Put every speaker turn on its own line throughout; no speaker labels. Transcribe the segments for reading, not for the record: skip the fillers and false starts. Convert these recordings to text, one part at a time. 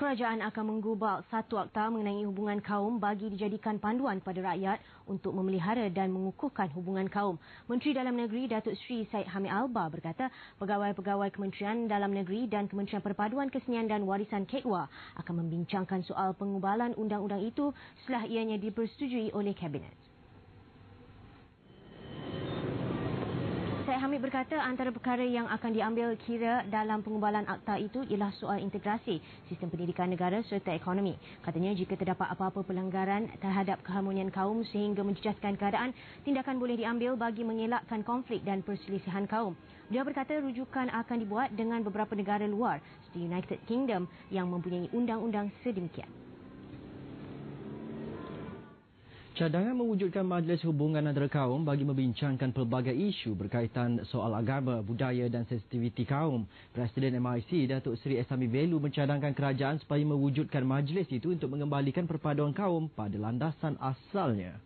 Kerajaan akan menggubal satu akta mengenai hubungan kaum bagi dijadikan panduan kepada rakyat untuk memelihara dan mengukuhkan hubungan kaum. Menteri Dalam Negeri Datuk Seri Syed Hamid Albar berkata pegawai-pegawai Kementerian Dalam Negeri dan Kementerian Perpaduan Kesenian dan Warisan KEDWA akan membincangkan soal pengubalan undang-undang itu setelah ianya dipersetujui oleh Kabinet. Syed Hamid berkata antara perkara yang akan diambil kira dalam pengubalan akta itu ialah soal integrasi sistem pendidikan negara serta ekonomi. Katanya jika terdapat apa-apa pelanggaran terhadap keharmonian kaum sehingga menjejaskan keadaan, tindakan boleh diambil bagi mengelakkan konflik dan perselisihan kaum. Dia berkata rujukan akan dibuat dengan beberapa negara luar seperti United Kingdom yang mempunyai undang-undang sedemikian.
Cadangan mewujudkan Majlis Hubungan Antara Kaum bagi membincangkan pelbagai isu berkaitan soal agama, budaya dan sensitiviti kaum. Presiden MIC Datuk Seri Ehsami Velu mencadangkan kerajaan supaya mewujudkan majlis itu untuk mengembalikan perpaduan kaum pada landasan asalnya.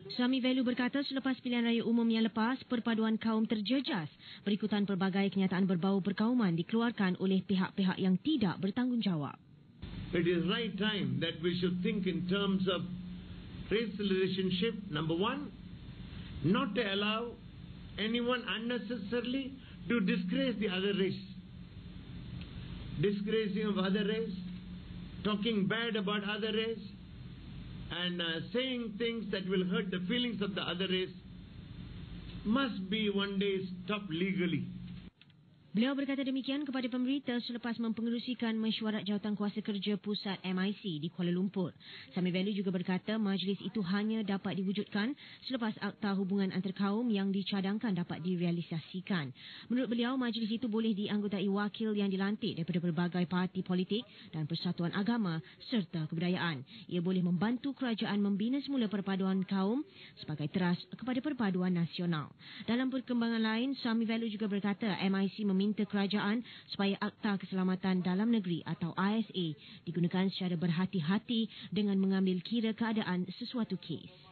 Ehsami Velu berkata selepas pilihan raya umum yang lepas, perpaduan kaum terjejas berikutan pelbagai kenyataan berbau perkauman dikeluarkan oleh pihak-pihak yang tidak bertanggungjawab.
It is right time that we should think in terms of race relationship. Number one, not to allow anyone unnecessarily to disgrace the other race. Disgracing of other race, talking bad about other race, and saying things that will hurt the feelings of the other race must be one day stopped legally.
Beliau berkata demikian kepada pemberita selepas mempengerusikan mesyuarat Jawatankuasa Kerja Pusat MIC di Kuala Lumpur. Ehsami Velu juga berkata majlis itu hanya dapat diwujudkan selepas akta hubungan antarkaum yang dicadangkan dapat direalisasikan. Menurut beliau, majlis itu boleh dianggotai wakil yang dilantik daripada berbagai parti politik dan persatuan agama serta kebudayaan. Ia boleh membantu kerajaan membina semula perpaduan kaum sebagai teras kepada perpaduan nasional. Dalam perkembangan lain, Ehsami Velu juga berkata MIC meminta kerajaan supaya Akta Keselamatan Dalam Negeri atau ISA digunakan secara berhati-hati dengan mengambil kira keadaan sesuatu kes.